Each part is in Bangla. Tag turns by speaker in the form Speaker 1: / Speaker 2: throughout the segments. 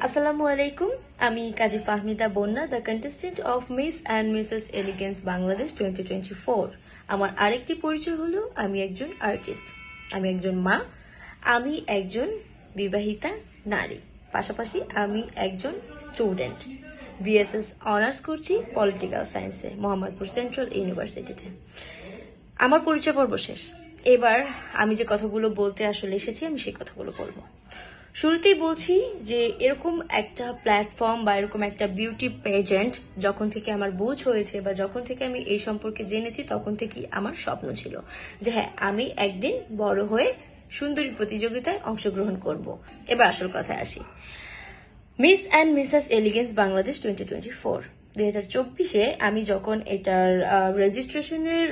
Speaker 1: আসসালামু আলাইকুম। আমি কাজী ফাহমিদা বন্যা, the contestant of miss and Mrs elegance Bangladesh 2024। আমার আরেকটি পরিচয় হলো আমি একজন আর্টিস্ট, আমি একজন মা, আমি একজন বিবাহিতা নারী, পাশাপাশি আমি একজন স্টুডেন্ট। বিএসএস অনার্স করছি পলিটিক্যাল সায়েন্সে মোহাম্মদপুর সেন্ট্রাল ইউনিভার্সিটিতে। আমার পরিচয় পর্ব শেষ। এবার আমি যে কথাগুলো বলতে আসলে এসেছি আমি সেই কথাগুলো বলবো। শুরুতেই বলছি যে এরকম একটা প্ল্যাটফর্ম বা এরকম একটা বিউটি পেজেন্ট যখন থেকে আমার বুঝ হয়েছে বা যখন থেকে আমি এই সম্পর্কে জেনেছি তখন থেকেই আমার স্বপ্ন ছিল যে হ্যাঁ, আমি একদিন বড় হয়ে সুন্দরী প্রতিযোগিতায় অংশগ্রহণ করব। এবার আসল কথায় আসি। Miss and Mrs elegance Bangladesh 2024 2024-এ আমি যখন এটার রেজিস্ট্রেশনের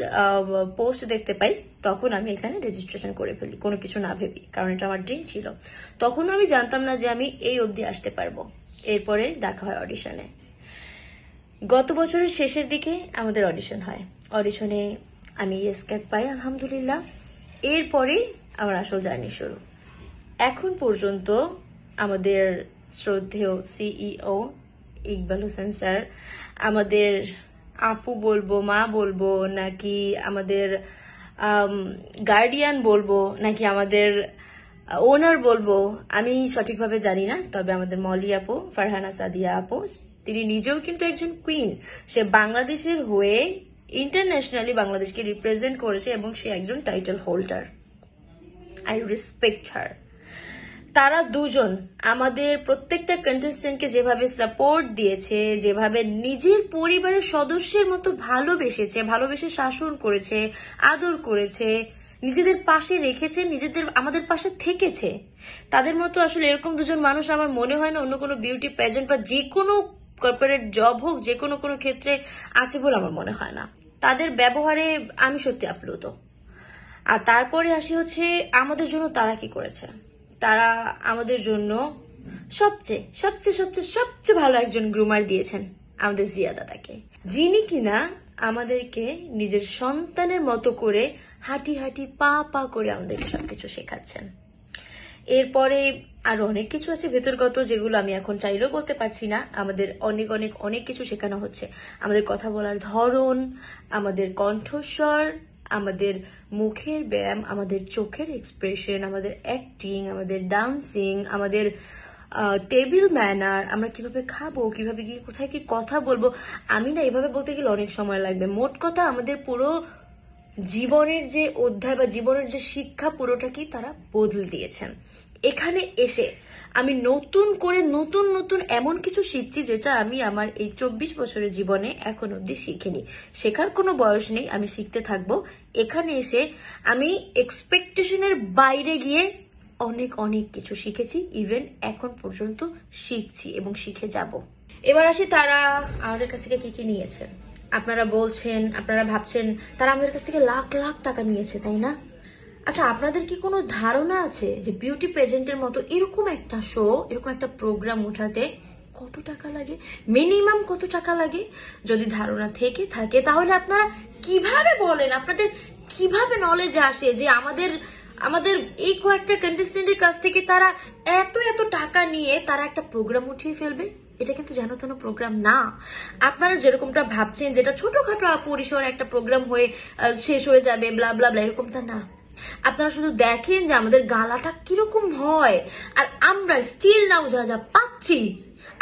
Speaker 1: পোস্ট দেখতে পাই তখন আমি এখানে রেজিস্ট্রেশন করে ফেলি, কোনো কিছু না ভেবি, কারণ এটা আমার ড্রিম ছিল। তখন আমি জানতাম না যে আমি এই অবধি আসতে পারবো। এরপরে দেখা হয় অডিশনে। গত বছরের শেষের দিকে আমাদের অডিশন হয়। অডিশনে আমি স্ক্যাক পাই আলহামদুলিল্লাহ। এরপরে আমার আসল জার্নি শুরু। এখন পর্যন্ত আমাদের শ্রদ্ধেয় সিইও ইকবাল হোসেন স্যার, আমাদের আপু বলবো, মা বলবো, নাকি আমাদের গার্ডিয়ান বলবো, নাকি আমাদের ওনার বলবো, আমি সঠিকভাবে জানি না। তবে আমাদের মলি আপু, ফারহানা সাদিয়া আপু, তিনি নিজেও কিন্তু একজন কুইন। সে বাংলাদেশের হয়ে ইন্টারন্যাশনালি বাংলাদেশকে রিপ্রেজেন্ট করেছে এবং সে একজন টাইটেল হোল্ডার। আই রেসপেক্ট হার। তারা দুজন আমাদের প্রত্যেকটা কন্টেস্টেন্টকে যেভাবে সাপোর্ট দিয়েছে, যেভাবে নিজের পরিবারের সদস্যের মতো ভালোবেসেছে, ভালোবেসে শাসন করেছে, আদর করেছে, নিজেদের পাশে রেখেছে, আমাদের পাশে থেকেছে, তাদের মতো আসলে এরকম দুজন মানুষ আমার মনে হয় না অন্য কোনো বিউটি প্যাজেন্ট বা যে কোনো কর্পোরেট জব হোক যে কোনো ক্ষেত্রে আছে বলে আমার মনে হয় না। তাদের ব্যবহারে আমি সত্যি আপ্লুত। আর তারপরে আসি হচ্ছে আমাদের জন্য তারা কি করেছে। তারা আমাদের জন্য সবচেয়ে সবচেয়ে সবচেয়ে সবচেয়ে ভালো একজন গ্রুমার দিয়েছেন আমাদের জিয়া দাদাকে, যিনি কিনা আমাদেরকে নিজের সন্তানের মতো করে হাঁটি হাঁটি পা পা করে আমাদেরকে সবকিছু শেখাচ্ছেন। এরপরে আরো অনেক কিছু আছে ভেতরগত, যেগুলো আমি এখন চাইলেও বলতে পারছি না। আমাদের অনেক অনেক অনেক কিছু শেখানো হচ্ছে। আমাদের কথা বলার ধরন, আমাদের কণ্ঠস্বর, আমাদের মুখের ব্যায়াম, আমাদের চোখের এক্সপ্রেশন, আমাদের অ্যাক্টিং, আমাদের ডান্সিং, আমাদের টেবিল ম্যানার, আমরা কিভাবে খাবো, কিভাবে কি কোথায় কি কথা বলবো। আমি না এভাবে বলতে গেলে অনেক সময় লাগবে। মোট কথা আমাদের পুরো জীবনের যে অধ্যায় বা জীবনের যে শিক্ষা পুরোটাকেই তারা বদলে দিয়েছেন। এখানে এসে আমি নতুন করে নতুন নতুন এমন কিছু শিখছি যেটা আমি আমার এই 24 বছরের জীবনে এখন অব্দি শিখিনি। শেখার কোনো বয়স নেই, আমি শিখতে থাকবো। এখানে এসে আমি এক্সপেকটেশনের বাইরে গিয়ে অনেক অনেক কিছু শিখেছি, ইভেন এখন পর্যন্ত শিখছি এবং শিখে যাব। এবার আসি তারা আমাদের কাছ থেকে কি কি নিয়েছে। আপনারা বলছেন, আপনারা ভাবছেন তারা আমাদের কাছ থেকে লাখ লাখ টাকা নিয়েছে, তাই না? আচ্ছা, আপনাদের কি কোনো ধারণা আছে যে বিউটি পেজেন্টের মতো এরকম একটা শো, এরকম একটা প্রোগ্রাম উঠাতে কত টাকা লাগে, মিনিমাম কত টাকা লাগে? যদি ধারণা থেকে থাকে তাহলে আপনারা কিভাবে বলেন, আপনাদের কিভাবে নলেজ আসে যে আমাদের এই কয়েকটা কন্টেস্টেন্টের কাছ থেকে তারা এত এত টাকা নিয়ে তারা একটা প্রোগ্রাম উঠিয়ে ফেলবে? এটা কিন্তু যেন তেন প্রোগ্রাম না। আপনারা যেরকমটা ভাবছেন যেটা ছোটখাটো পরিসর একটা প্রোগ্রাম হয়ে শেষ হয়ে যাবে ব্লা ব্লা ব্লা, এরকমটা না। আপনারা শুধু দেখেন যে আমাদের গালাটা কিরকম হয়, আর আমরা স্টিল নাও যা যা পাচ্ছি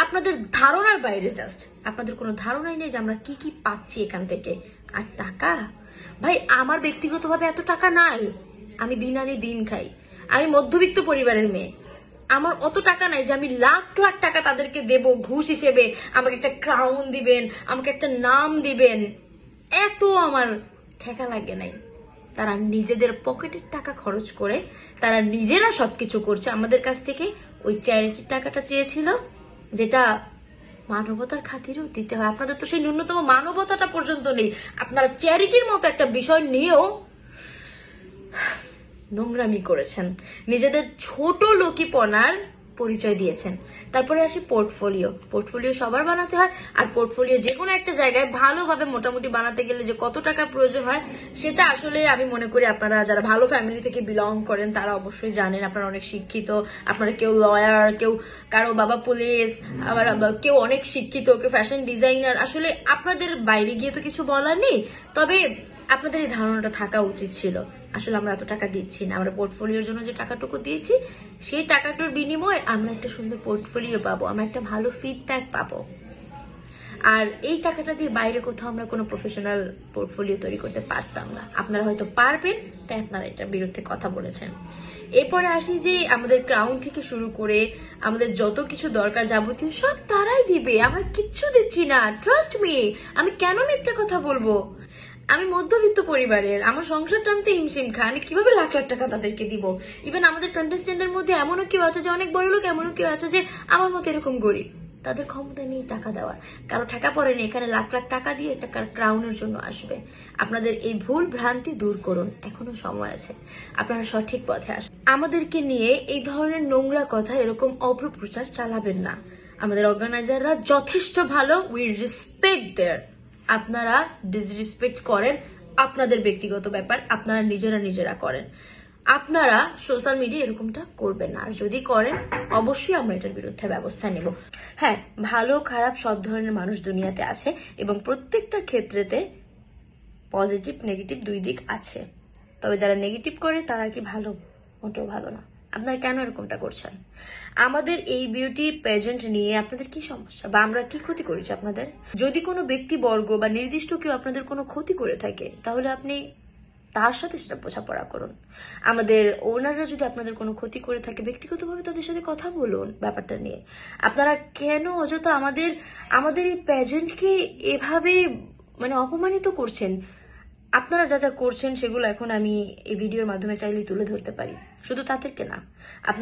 Speaker 1: আপনাদের ধারণার বাইরে। জাস্ট আপনাদের কোনো ধারণাই নেই যে আমরা কি কি পাচ্ছি এখান থেকে। আর টাকা, ভাই আমার ব্যক্তিগতভাবে এত টাকা নাই। আমি দিন আনি দিন খাই, আমি মধ্যবিত্ত পরিবারের মেয়ে। আমার অত টাকা নাই যে আমি লাখ লাখ টাকা তাদেরকে দেব ঘুষ হিসেবে, আমাকে একটা ক্রাউন দিবেন, আমাকে একটা নাম দিবেন, এত আমার ঠেকা লাগে নাই। তারা নিজেদের পকেটের টাকা খরচ করে তারা নিজেরা সবকিছু করছে। আমাদের কাছ থেকে ওই চ্যারিটির টাকাটা চেয়েছিল, যেটা মানবতার খাতিরেও দিতে হয়। আপনাদের তো সেই ন্যূনতম মানবতাটা পর্যন্ত নেই। আপনারা চ্যারিটির মতো একটা বিষয় নিয়েও নোংরামি করেছেন। নিজেদের ছোট লোকিপনার পরিচয় দিয়েছেন। তারপরে আসি পোর্টফোলিও। পোর্টফোলিও সবার বানাতে হয়, আর পোর্টফোলিও যে কোনো একটা জায়গায় ভালোভাবে মোটামুটি বানাতে গেলে যে কত টাকা প্রয়োজন হয় সেটা আসলে আমি মনে করি আপনারা যারা ভালো ফ্যামিলি থেকে বিলং করেন তারা অবশ্যই জানেন। আপনারা অনেক শিক্ষিত, আপনারা কেউ লয়ার, কেউ কারো বাবা পুলিশ, আবার কেউ অনেক শিক্ষিত, কেউ ফ্যাশন ডিজাইনার। আসলে আপনাদের বাইরে গিয়ে তো কিছু বলার নেই, তবে আপনাদের এই ধারণাটা থাকা উচিত ছিল। আসলে আমরা এত টাকা দিচ্ছি না, আমরা পোর্টফোলিওর জন্য যে টাকাটুকু দিয়েছি সেই টাকাটার বিনিময়ে আমরা একটা সুন্দর পোর্টফোলিও পাবো, আমরা একটা ভালো ফিডব্যাক পাবো। আর এই টাকাটা দিয়ে বাইরে কোথাও আমরা কোনো প্রফেশনাল পোর্টফোলিও তৈরি করতে পারতাম না। আপনারা হয়তো পারবেন, তাই আপনারা এটার বিরুদ্ধে কথা বলেছেন। এরপরে আসি যে আমাদের ক্রাউন থেকে শুরু করে আমাদের যত কিছু দরকার যাবতীয় সব তারাই দিবে, আমরা কিচ্ছু দিচ্ছি না। ট্রাস্ট মি, আমি কেন মিথ্যা কথা বলবো? আমি মধ্যবিত্ত পরিবারের, আমার সংসার টানতে হিমশিম খায়, আমি কিভাবে লাখ লাখ টাকা তাদেরকে দিব? ইভেন আমাদের কন্টেস্টেন্টের মধ্যে এমনও কেউ আছে যে অনেক বড় লোক, এমনও কেউ আছে যে আমার মতো এরকম গরিব। তাদের ক্ষমতা নেই টাকা দেওয়ার, কারো টাকা পড়েনি, এখানে লাখ লাখ টাকা দিয়ে একটা ক্রাউনের জন্য আসবে। আপনাদের এই ভুল ভ্রান্তি দূর করুন, এখনো সময় আছে, আপনারা সঠিক পথে আসুন। আমাদেরকে নিয়ে এই ধরনের নোংরা কথা, এরকম অপপ্রচার চালাবেন না। আমাদের অর্গানাইজাররা যথেষ্ট ভালো, উই রেসপেক্ট দেয়ার। আপনারা ডিসরেসপেক্ট করেন, আপনাদের ব্যক্তিগত ব্যাপার, আপনারা নিজেরা করেন। আপনারা সোশ্যাল মিডিয়া এরকমটা করবেন না, আর যদি করেন অবশ্যই আমরা এটার বিরুদ্ধে ব্যবস্থা নেব। হ্যাঁ, ভালো খারাপ সব ধরনের মানুষ দুনিয়াতে আছে, এবং প্রত্যেকটা ক্ষেত্রেতে পজিটিভ নেগেটিভ দুই দিক আছে। তবে যারা নেগেটিভ করে তারা কি ভালো? মোটেও ভালো না। আপনারা কেন এরকমটা করছেন? আমাদের এই বিউটি পেজেন্ট নিয়ে আপনাদের কি সমস্যা, বা আমরা কি ক্ষতি করেছি আপনাদের? যদি কোনো ব্যক্তিবর্গ বা নির্দিষ্ট কেউ আপনাদের কোনো ক্ষতি করে থাকে, তাহলে আপনি তার সাথে সেটা বোঝাপড়া করুন। আমাদের ওনাররা যদি আপনাদের কোনো ক্ষতি করে থাকে, ব্যক্তিগতভাবে তাদের সাথে কথা বলুন ব্যাপারটা নিয়ে। আপনারা কেন অযথা আমাদের এই পেজেন্টকে এভাবে অপমানিত করছেন? আপনারা যা যা করছেন সেগুলো এখন আমি এই ভিডিওর মাধ্যমে চাইলে তুলে ধরতে পারি, শুধু তাদেরকে না, আপনার